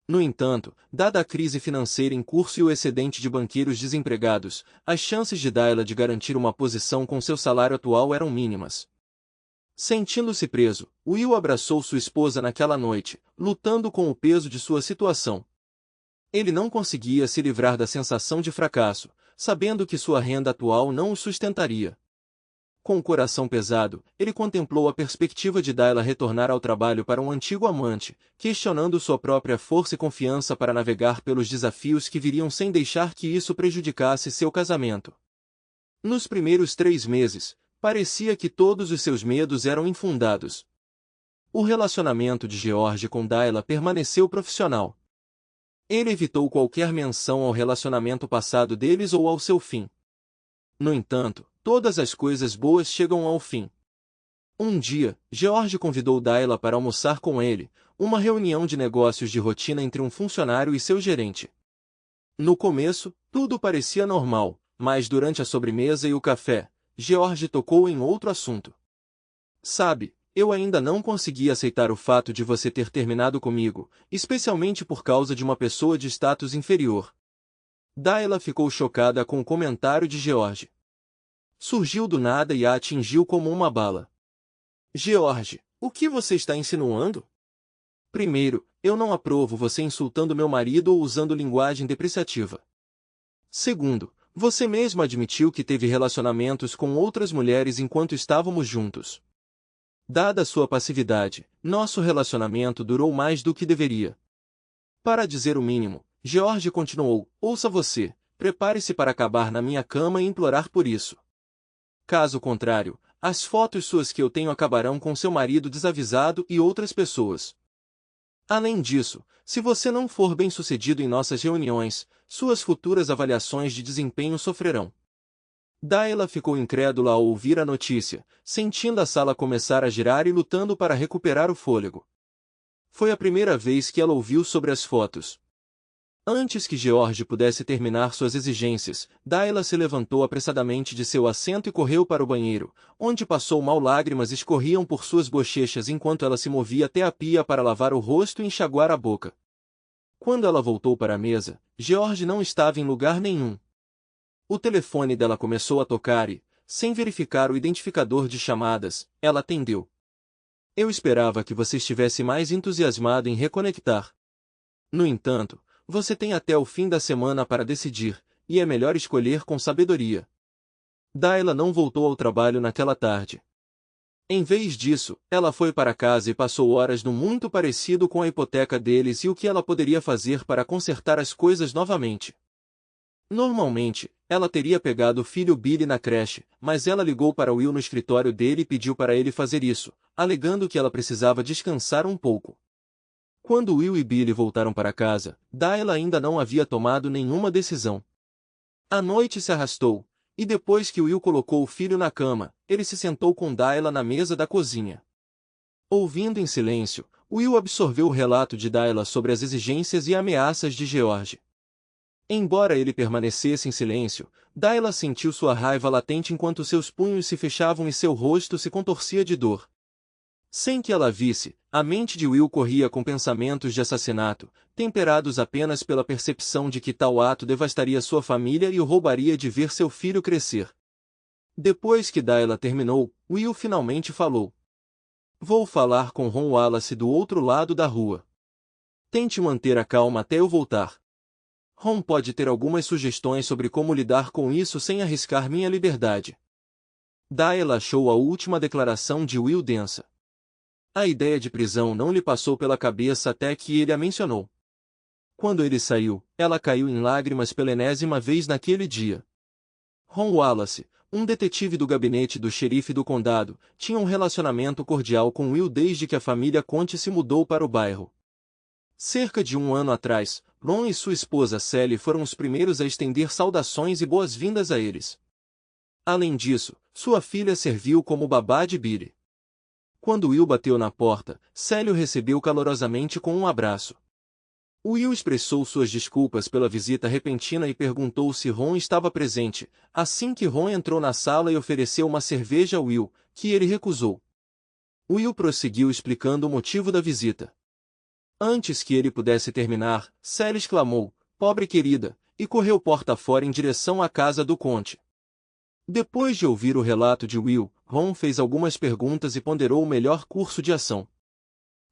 No entanto, dada a crise financeira em curso e o excedente de banqueiros desempregados, as chances de Dayla de garantir uma posição com seu salário atual eram mínimas. Sentindo-se preso, Will abraçou sua esposa naquela noite, lutando com o peso de sua situação. Ele não conseguia se livrar da sensação de fracasso, sabendo que sua renda atual não o sustentaria. Com o coração pesado, ele contemplou a perspectiva de Dayla retornar ao trabalho para um antigo amante, questionando sua própria força e confiança para navegar pelos desafios que viriam sem deixar que isso prejudicasse seu casamento. Nos primeiros 3 meses, parecia que todos os seus medos eram infundados. O relacionamento de George com Dayla permaneceu profissional. Ele evitou qualquer menção ao relacionamento passado deles ou ao seu fim. No entanto, todas as coisas boas chegam ao fim. Um dia, George convidou Dayla para almoçar com ele, uma reunião de negócios de rotina entre um funcionário e seu gerente. No começo, tudo parecia normal, mas durante a sobremesa e o café, George tocou em outro assunto. Sabe, eu ainda não consegui aceitar o fato de você ter terminado comigo, especialmente por causa de uma pessoa de status inferior. Dayla ficou chocada com o comentário de George. Surgiu do nada e a atingiu como uma bala. George, o que você está insinuando? Primeiro, eu não aprovo você insultando meu marido ou usando linguagem depreciativa. Segundo, você mesmo admitiu que teve relacionamentos com outras mulheres enquanto estávamos juntos. Dada sua passividade, nosso relacionamento durou mais do que deveria. Para dizer o mínimo, George continuou, ouça você, prepare-se para acabar na minha cama e implorar por isso. Caso contrário, as fotos suas que eu tenho acabarão com seu marido desavisado e outras pessoas. Além disso, se você não for bem-sucedido em nossas reuniões, suas futuras avaliações de desempenho sofrerão. Dayla ficou incrédula ao ouvir a notícia, sentindo a sala começar a girar e lutando para recuperar o fôlego. Foi a primeira vez que ela ouviu sobre as fotos. Antes que George pudesse terminar suas exigências, Dayla se levantou apressadamente de seu assento e correu para o banheiro, onde passou mal. Lágrimas escorriam por suas bochechas enquanto ela se movia até a pia para lavar o rosto e enxaguar a boca. Quando ela voltou para a mesa, George não estava em lugar nenhum. O telefone dela começou a tocar e, sem verificar o identificador de chamadas, ela atendeu. Eu esperava que você estivesse mais entusiasmado em reconectar. No entanto, você tem até o fim da semana para decidir, e é melhor escolher com sabedoria. Dayla não voltou ao trabalho naquela tarde. Em vez disso, ela foi para casa e passou horas no muito parecido com a hipoteca deles e o que ela poderia fazer para consertar as coisas novamente. Normalmente, ela teria pegado o filho Billy na creche, mas ela ligou para Will no escritório dele e pediu para ele fazer isso, alegando que ela precisava descansar um pouco. Quando Will e Billy voltaram para casa, Dayla ainda não havia tomado nenhuma decisão. A noite se arrastou, e depois que Will colocou o filho na cama, ele se sentou com Dayla na mesa da cozinha. Ouvindo em silêncio, Will absorveu o relato de Dayla sobre as exigências e ameaças de George. Embora ele permanecesse em silêncio, Dayla sentiu sua raiva latente enquanto seus punhos se fechavam e seu rosto se contorcia de dor. Sem que ela visse, a mente de Will corria com pensamentos de assassinato, temperados apenas pela percepção de que tal ato devastaria sua família e o roubaria de ver seu filho crescer. Depois que Dayla terminou, Will finalmente falou. Vou falar com Ron Wallace do outro lado da rua. Tente manter a calma até eu voltar. Ron pode ter algumas sugestões sobre como lidar com isso sem arriscar minha liberdade. Dayla achou a última declaração de Will densa. A ideia de prisão não lhe passou pela cabeça até que ele a mencionou. Quando ele saiu, ela caiu em lágrimas pela enésima vez naquele dia. Ron Wallace, um detetive do gabinete do xerife do condado, tinha um relacionamento cordial com Will desde que a família Conte se mudou para o bairro. Cerca de um ano atrás, Ron e sua esposa Sally foram os primeiros a estender saudações e boas-vindas a eles. Além disso, sua filha serviu como babá de Billy. Quando Will bateu na porta, Sally o recebeu calorosamente com um abraço. Will expressou suas desculpas pela visita repentina e perguntou se Ron estava presente, assim que Ron entrou na sala e ofereceu uma cerveja a Will, que ele recusou. Will prosseguiu explicando o motivo da visita. Antes que ele pudesse terminar, Sally exclamou, pobre querida, e correu porta fora em direção à casa do conde. Depois de ouvir o relato de Will, Ron fez algumas perguntas e ponderou o melhor curso de ação.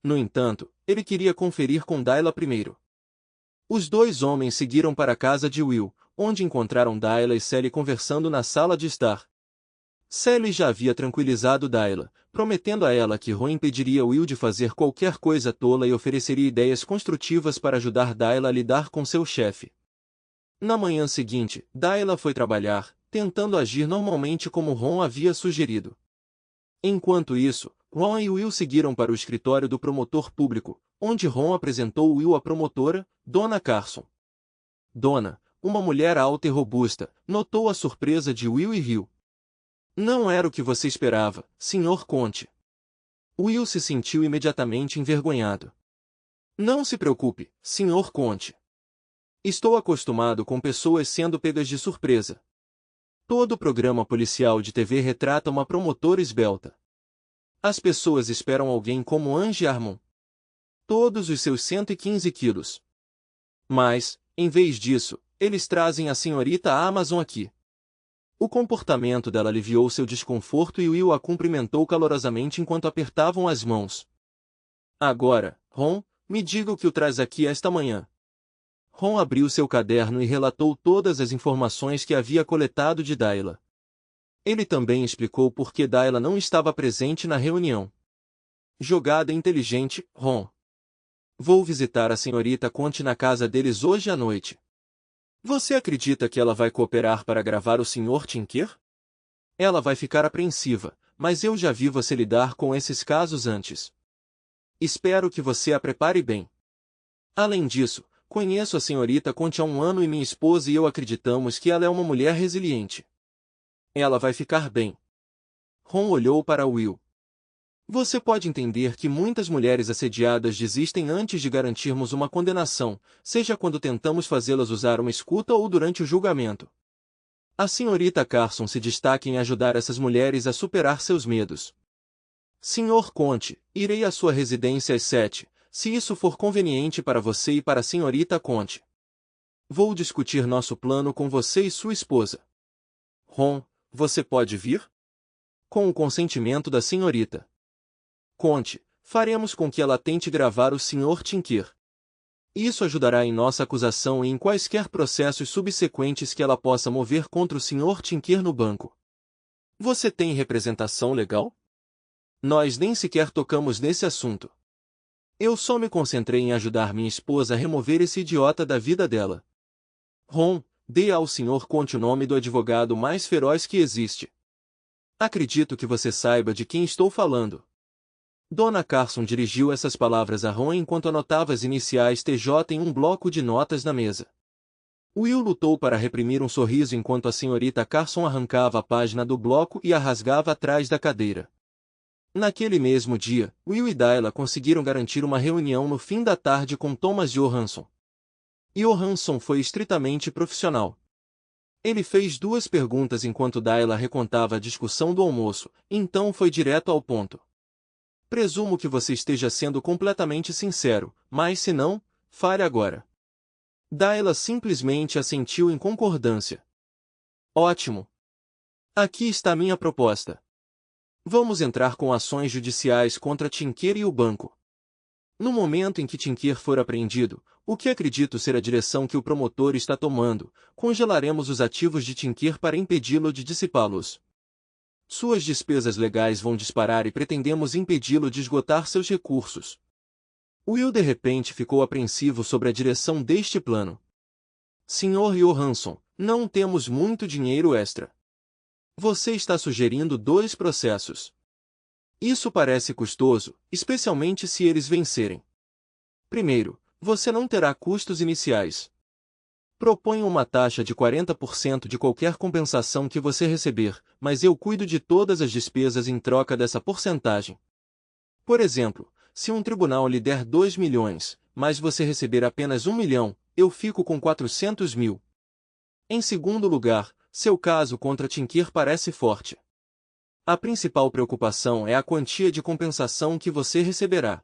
No entanto, ele queria conferir com Dayla primeiro. Os dois homens seguiram para a casa de Will, onde encontraram Dayla e Sally conversando na sala de estar. Sally já havia tranquilizado Dayla, prometendo a ela que Ron impediria Will de fazer qualquer coisa tola e ofereceria ideias construtivas para ajudar Dayla a lidar com seu chefe. Na manhã seguinte, Dayla foi trabalhar, tentando agir normalmente como Ron havia sugerido. Enquanto isso, Ron e Will seguiram para o escritório do promotor público, onde Ron apresentou Will à promotora, Dona Carson. Dona, uma mulher alta e robusta, notou a surpresa de Will e riu. Não era o que você esperava, Sr. Conte. Will se sentiu imediatamente envergonhado. Não se preocupe, Sr. Conte. Estou acostumado com pessoas sendo pegas de surpresa. Todo programa policial de TV retrata uma promotora esbelta. As pessoas esperam alguém como Angie Armon. Todos os seus 115 quilos. Mas, em vez disso, eles trazem a senhorita Amazon aqui. O comportamento dela aliviou seu desconforto e Will a cumprimentou calorosamente enquanto apertavam as mãos. Agora, Ron, me diga o que o traz aqui esta manhã. Ron abriu seu caderno e relatou todas as informações que havia coletado de Dayla. Ele também explicou por que Dayla não estava presente na reunião. Jogada inteligente, Ron. Vou visitar a senhorita Conte na casa deles hoje à noite. Você acredita que ela vai cooperar para gravar o Sr. Tinker? Ela vai ficar apreensiva, mas eu já vi você lidar com esses casos antes. Espero que você a prepare bem. Além disso, conheço a senhorita Conte há um ano e minha esposa e eu acreditamos que ela é uma mulher resiliente. Ela vai ficar bem. Ron olhou para Will. Você pode entender que muitas mulheres assediadas desistem antes de garantirmos uma condenação, seja quando tentamos fazê-las usar uma escuta ou durante o julgamento. A senhorita Carson se destaca em ajudar essas mulheres a superar seus medos. Sr. Conte, irei à sua residência às 7, se isso for conveniente para você e para a senhorita Conte. Vou discutir nosso plano com você e sua esposa. Ron, você pode vir? Com o consentimento da senhorita Conte, faremos com que ela tente gravar o Sr. Tinker. Isso ajudará em nossa acusação e em quaisquer processos subsequentes que ela possa mover contra o Sr. Tinker no banco. Você tem representação legal? Nós nem sequer tocamos nesse assunto. Eu só me concentrei em ajudar minha esposa a remover esse idiota da vida dela. Ron, dê ao Sr. Conte o nome do advogado mais feroz que existe. Acredito que você saiba de quem estou falando. Dona Carson dirigiu essas palavras a Ron enquanto anotava as iniciais TJ em um bloco de notas na mesa. Will lutou para reprimir um sorriso enquanto a senhorita Carson arrancava a página do bloco e a rasgava atrás da cadeira. Naquele mesmo dia, Will e Dayla conseguiram garantir uma reunião no fim da tarde com Thomas Johansson. Johansson foi estritamente profissional. Ele fez 2 perguntas enquanto Dayla recontava a discussão do almoço, então foi direto ao ponto. Presumo que você esteja sendo completamente sincero, mas se não, fale agora. Dayla simplesmente assentiu em concordância. Ótimo. Aqui está minha proposta. Vamos entrar com ações judiciais contra Tinker e o banco. No momento em que Tinker for apreendido, o que acredito ser a direção que o promotor está tomando, congelaremos os ativos de Tinker para impedi-lo de dissipá-los. Suas despesas legais vão disparar e pretendemos impedi-lo de esgotar seus recursos. Will de repente ficou apreensivo sobre a direção deste plano. Sr. Johansson, não temos muito dinheiro extra. Você está sugerindo 2 processos. Isso parece custoso, especialmente se eles vencerem. Primeiro, você não terá custos iniciais. Proponho uma taxa de 40% de qualquer compensação que você receber, mas eu cuido de todas as despesas em troca dessa porcentagem. Por exemplo, se um tribunal lhe der 2 milhões, mas você receber apenas 1 milhão, eu fico com 400 mil. Em segundo lugar, seu caso contra Tinker parece forte. A principal preocupação é a quantia de compensação que você receberá.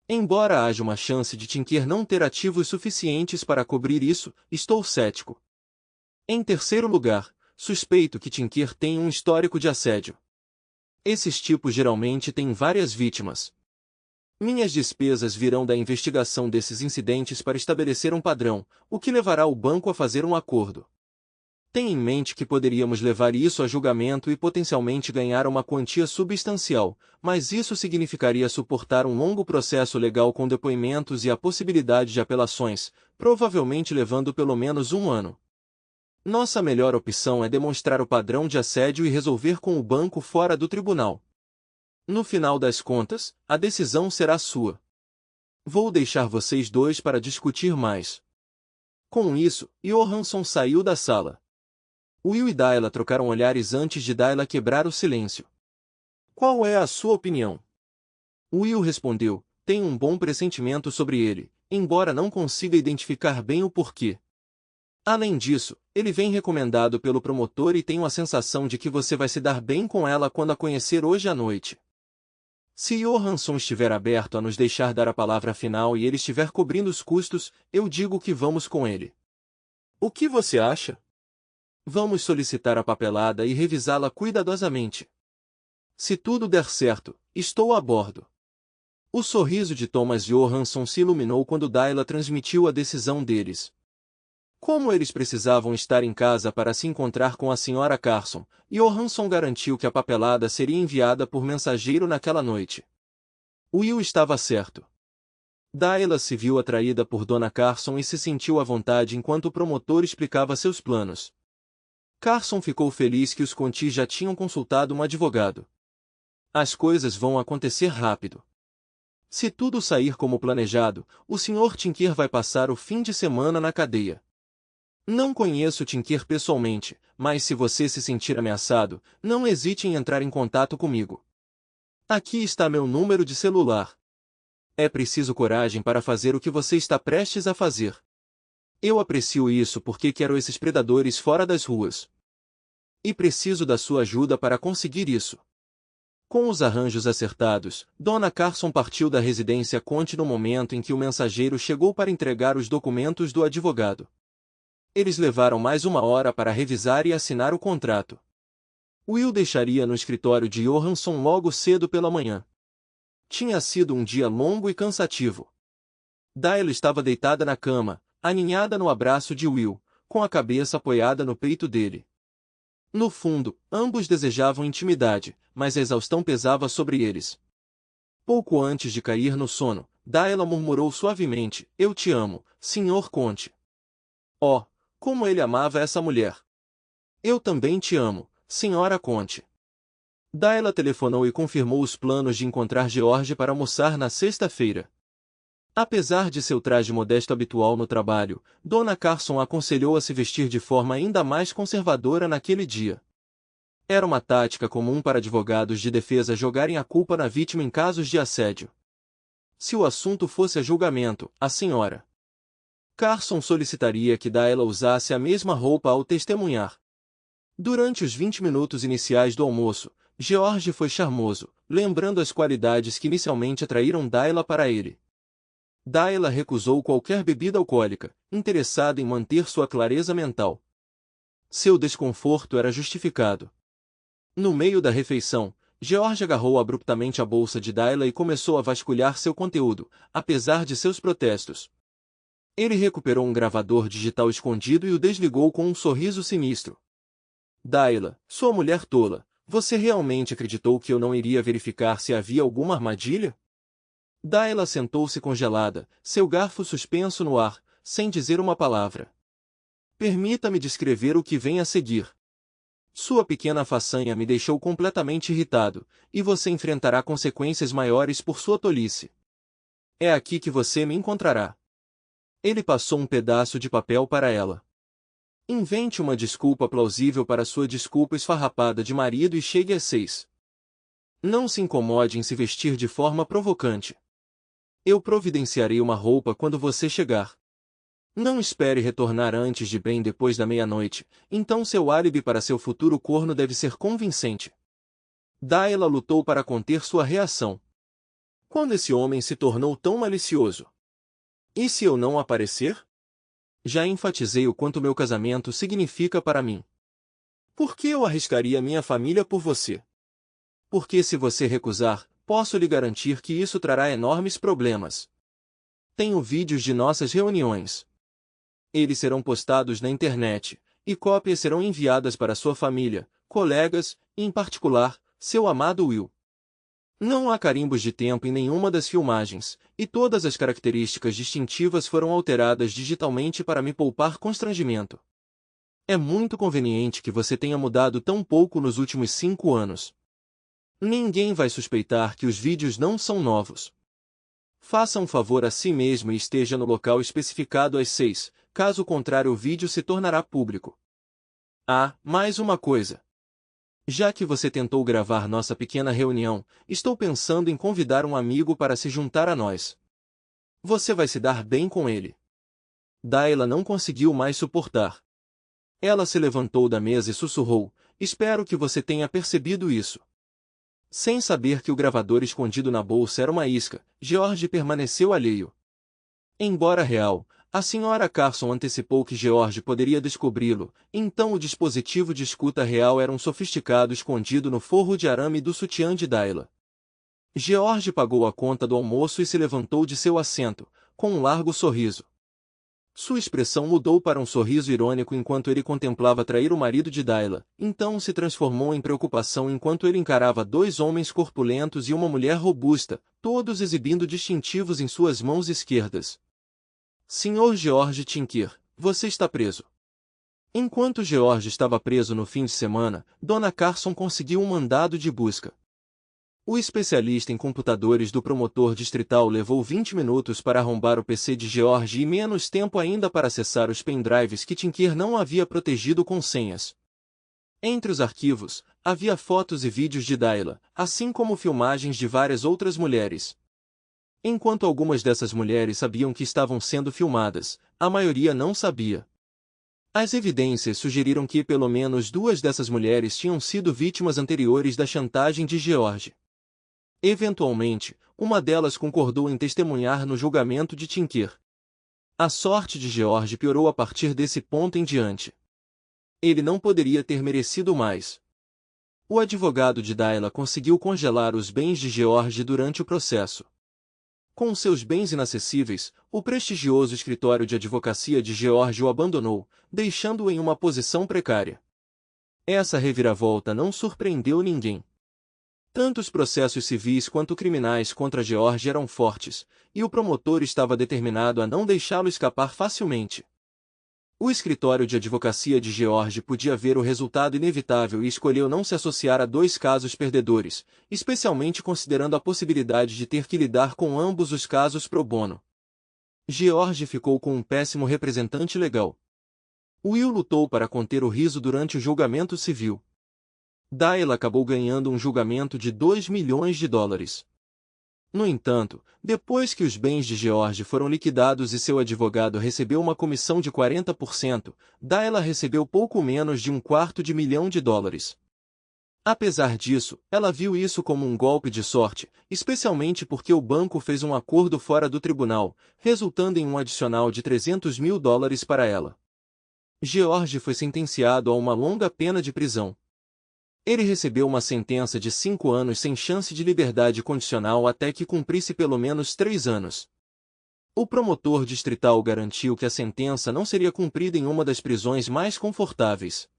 Embora haja uma chance de Tinker não ter ativos suficientes para cobrir isso, estou cético. Em terceiro lugar, suspeito que Tinker tem um histórico de assédio. Esses tipos geralmente têm várias vítimas. Minhas despesas virão da investigação desses incidentes para estabelecer um padrão, o que levará o banco a fazer um acordo. Tenha em mente que poderíamos levar isso a julgamento e potencialmente ganhar uma quantia substancial, mas isso significaria suportar um longo processo legal com depoimentos e a possibilidade de apelações, provavelmente levando pelo menos 1 ano. Nossa melhor opção é demonstrar o padrão de assédio e resolver com o banco fora do tribunal. No final das contas, a decisão será sua. Vou deixar vocês 2 para discutir mais. Com isso, Johansson saiu da sala. Will e Dayla trocaram olhares antes de Dayla quebrar o silêncio. Qual é a sua opinião? Will respondeu, tenho um bom pressentimento sobre ele, embora não consiga identificar bem o porquê. Além disso, ele vem recomendado pelo promotor e tenho a sensação de que você vai se dar bem com ela quando a conhecer hoje à noite. Se Johansson estiver aberto a nos deixar dar a palavra final e ele estiver cobrindo os custos, eu digo que vamos com ele. O que você acha? Vamos solicitar a papelada e revisá-la cuidadosamente. Se tudo der certo, estou a bordo. O sorriso de Thomas Johansson se iluminou quando Dayla transmitiu a decisão deles. Como eles precisavam estar em casa para se encontrar com a Sra. Carson, Johansson garantiu que a papelada seria enviada por mensageiro naquela noite. Will estava certo. Dayla se viu atraída por Dona Carson e se sentiu à vontade enquanto o promotor explicava seus planos. Carson ficou feliz que os Conti já tinham consultado um advogado. As coisas vão acontecer rápido. Se tudo sair como planejado, o Sr. Tinker vai passar o fim de semana na cadeia. Não conheço Tinker pessoalmente, mas se você se sentir ameaçado, não hesite em entrar em contato comigo. Aqui está meu número de celular. É preciso coragem para fazer o que você está prestes a fazer. Eu aprecio isso porque quero esses predadores fora das ruas. E preciso da sua ajuda para conseguir isso. Com os arranjos acertados, Dona Carson partiu da residência Conte no momento em que o mensageiro chegou para entregar os documentos do advogado. Eles levaram mais 1 hora para revisar e assinar o contrato. Will deixaria no escritório de Johansson logo cedo pela manhã. Tinha sido um dia longo e cansativo. Dayla estava deitada na cama, aninhada no abraço de Will, com a cabeça apoiada no peito dele. No fundo, ambos desejavam intimidade, mas a exaustão pesava sobre eles. Pouco antes de cair no sono, Dayla murmurou suavemente, eu te amo, Sr. Conte. Oh, como ele amava essa mulher. Eu também te amo, Sra. Conte. Dayla telefonou e confirmou os planos de encontrar George para almoçar na sexta-feira. Apesar de seu traje modesto habitual no trabalho, Dona Carson aconselhou a se vestir de forma ainda mais conservadora naquele dia. Era uma tática comum para advogados de defesa jogarem a culpa na vítima em casos de assédio. Se o assunto fosse a julgamento, a Sra. Carson solicitaria que Dayla usasse a mesma roupa ao testemunhar. Durante os 20 minutos iniciais do almoço, George foi charmoso, lembrando as qualidades que inicialmente atraíram Dayla para ele. Dayla recusou qualquer bebida alcoólica, interessada em manter sua clareza mental. Seu desconforto era justificado. No meio da refeição, George agarrou abruptamente a bolsa de Dayla e começou a vasculhar seu conteúdo, apesar de seus protestos. Ele recuperou um gravador digital escondido e o desligou com um sorriso sinistro. Dayla, sua mulher tola, você realmente acreditou que eu não iria verificar se havia alguma armadilha? Dayla sentou-se congelada, seu garfo suspenso no ar, sem dizer uma palavra. Permita-me descrever o que vem a seguir. Sua pequena façanha me deixou completamente irritado, e você enfrentará consequências maiores por sua tolice. É aqui que você me encontrará. Ele passou um pedaço de papel para ela. Invente uma desculpa plausível para sua desculpa esfarrapada de marido e chegue às 6. Não se incomode em se vestir de forma provocante. Eu providenciarei uma roupa quando você chegar. Não espere retornar antes de bem depois da meia-noite, então seu álibi para seu futuro corno deve ser convincente. Dayla lutou para conter sua reação. Quando esse homem se tornou tão malicioso? E se eu não aparecer? Já enfatizei o quanto meu casamento significa para mim. Por que eu arriscaria minha família por você? Porque se você recusar, posso lhe garantir que isso trará enormes problemas. Tenho vídeos de nossas reuniões. Eles serão postados na internet, e cópias serão enviadas para sua família, colegas, e em particular, seu amado Will. Não há carimbos de tempo em nenhuma das filmagens, e todas as características distintivas foram alteradas digitalmente para me poupar constrangimento. É muito conveniente que você tenha mudado tão pouco nos últimos 5 anos. Ninguém vai suspeitar que os vídeos não são novos. Faça um favor a si mesmo e esteja no local especificado às 6, caso contrário o vídeo se tornará público. Ah, mais uma coisa. Já que você tentou gravar nossa pequena reunião, estou pensando em convidar um amigo para se juntar a nós. Você vai se dar bem com ele. Dayla não conseguiu mais suportar. Ela se levantou da mesa e sussurrou: espero que você tenha percebido isso. Sem saber que o gravador escondido na bolsa era uma isca, George permaneceu alheio. Embora real, a Sra. Carson antecipou que George poderia descobri-lo, então o dispositivo de escuta real era um sofisticado escondido no forro de arame do sutiã de Dayla. George pagou a conta do almoço e se levantou de seu assento, com um largo sorriso. Sua expressão mudou para um sorriso irônico enquanto ele contemplava trair o marido de Dayla, então se transformou em preocupação enquanto ele encarava dois homens corpulentos e uma mulher robusta, todos exibindo distintivos em suas mãos esquerdas. Sr. George Tinker, você está preso. Enquanto George estava preso no fim de semana, Dona Carson conseguiu um mandado de busca. O especialista em computadores do promotor distrital levou 20 minutos para arrombar o PC de George e menos tempo ainda para acessar os pendrives que Tinker não havia protegido com senhas. Entre os arquivos, havia fotos e vídeos de Dayla, assim como filmagens de várias outras mulheres. Enquanto algumas dessas mulheres sabiam que estavam sendo filmadas, a maioria não sabia. As evidências sugeriram que pelo menos duas dessas mulheres tinham sido vítimas anteriores da chantagem de George. Eventualmente, uma delas concordou em testemunhar no julgamento de Tinker. A sorte de George piorou a partir desse ponto em diante. Ele não poderia ter merecido mais. O advogado de Dayla conseguiu congelar os bens de George durante o processo. Com seus bens inacessíveis, o prestigioso escritório de advocacia de George o abandonou, deixando-o em uma posição precária. Essa reviravolta não surpreendeu ninguém. Tanto os processos civis quanto criminais contra George eram fortes, e o promotor estava determinado a não deixá-lo escapar facilmente. O escritório de advocacia de George podia ver o resultado inevitável e escolheu não se associar a dois casos perdedores, especialmente considerando a possibilidade de ter que lidar com ambos os casos pro bono. George ficou com um péssimo representante legal. Will lutou para conter o riso durante o julgamento civil. Dayla acabou ganhando um julgamento de $2 milhões. No entanto, depois que os bens de George foram liquidados e seu advogado recebeu uma comissão de 40%, Dayla recebeu pouco menos de $250.000. Apesar disso, ela viu isso como um golpe de sorte, especialmente porque o banco fez um acordo fora do tribunal, resultando em um adicional de $300 mil para ela. George foi sentenciado a uma longa pena de prisão. Ele recebeu uma sentença de 5 anos sem chance de liberdade condicional até que cumprisse pelo menos 3 anos. O promotor distrital garantiu que a sentença não seria cumprida em uma das prisões mais confortáveis.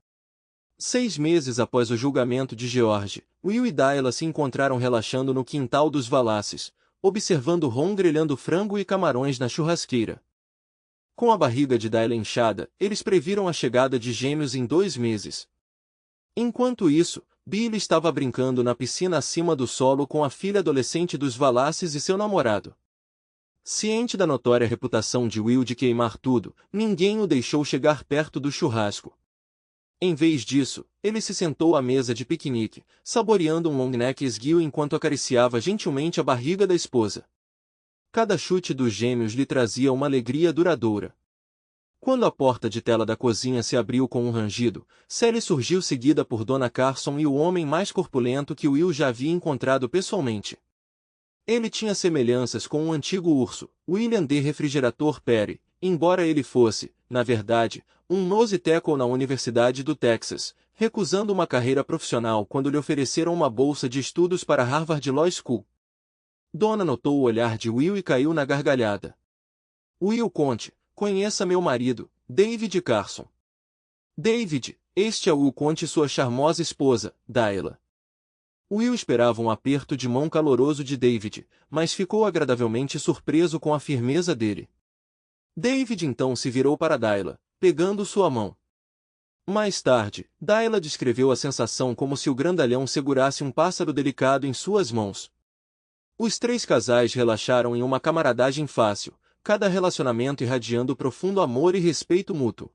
6 meses após o julgamento de George, Will e Dayla se encontraram relaxando no quintal dos Wallaces, observando Ron grelhando frango e camarões na churrasqueira. Com a barriga de Dayla inchada, eles previram a chegada de gêmeos em 2 meses. Enquanto isso, Billy estava brincando na piscina acima do solo com a filha adolescente dos Wallaces e seu namorado. Ciente da notória reputação de Will de queimar tudo, ninguém o deixou chegar perto do churrasco. Em vez disso, ele se sentou à mesa de piquenique, saboreando um long neck esguio enquanto acariciava gentilmente a barriga da esposa. Cada chute dos gêmeos lhe trazia uma alegria duradoura. Quando a porta de tela da cozinha se abriu com um rangido, Sally surgiu seguida por Dona Carson e o homem mais corpulento que Will já havia encontrado pessoalmente. Ele tinha semelhanças com um antigo urso, William D. Refrigerator Perry, embora ele fosse, na verdade, um nose tackle na Universidade do Texas, recusando uma carreira profissional quando lhe ofereceram uma bolsa de estudos para Harvard Law School. Donna notou o olhar de Will e caiu na gargalhada. Will Conte, conheça meu marido, David Carson. David, este é Will Conte e sua charmosa esposa, Dayla. Will esperava um aperto de mão caloroso de David, mas ficou agradavelmente surpreso com a firmeza dele. David então se virou para Dayla, pegando sua mão. Mais tarde, Dayla descreveu a sensação como se o grandalhão segurasse um pássaro delicado em suas mãos. Os 3 casais relaxaram em uma camaradagem fácil, cada relacionamento irradiando profundo amor e respeito mútuo.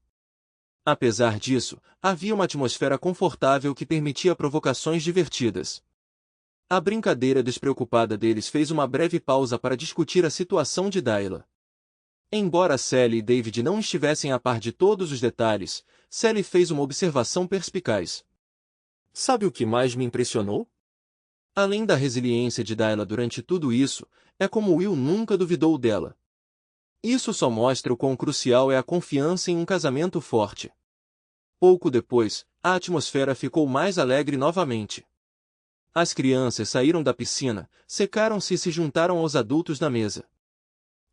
Apesar disso, havia uma atmosfera confortável que permitia provocações divertidas. A brincadeira despreocupada deles fez uma breve pausa para discutir a situação de Dayla. Embora Sally e David não estivessem a par de todos os detalhes, Sally fez uma observação perspicaz. Sabe o que mais me impressionou? Além da resiliência de Dayla durante tudo isso, é como Will nunca duvidou dela. Isso só mostra o quão crucial é a confiança em um casamento forte. Pouco depois, a atmosfera ficou mais alegre novamente. As crianças saíram da piscina, secaram-se e se juntaram aos adultos na mesa.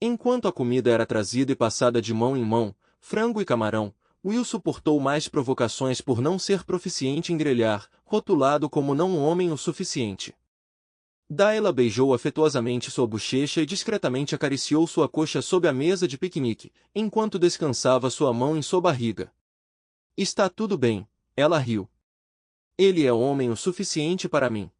Enquanto a comida era trazida e passada de mão em mão, frango e camarão, Will suportou mais provocações por não ser proficiente em grelhar, rotulado como não um homem o suficiente. Dayla beijou afetuosamente sua bochecha e discretamente acariciou sua coxa sob a mesa de piquenique, enquanto descansava sua mão em sua barriga. Está tudo bem, ela riu. Ele é homem o suficiente para mim.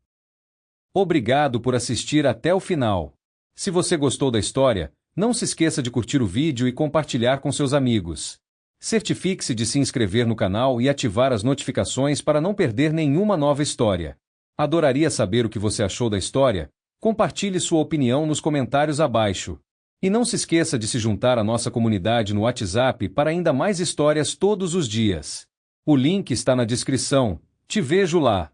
Obrigado por assistir até o final. Se você gostou da história, não se esqueça de curtir o vídeo e compartilhar com seus amigos. Certifique-se de se inscrever no canal e ativar as notificações para não perder nenhuma nova história. Adoraria saber o que você achou da história. Compartilhe sua opinião nos comentários abaixo. E não se esqueça de se juntar à nossa comunidade no WhatsApp para ainda mais histórias todos os dias. O link está na descrição. Te vejo lá.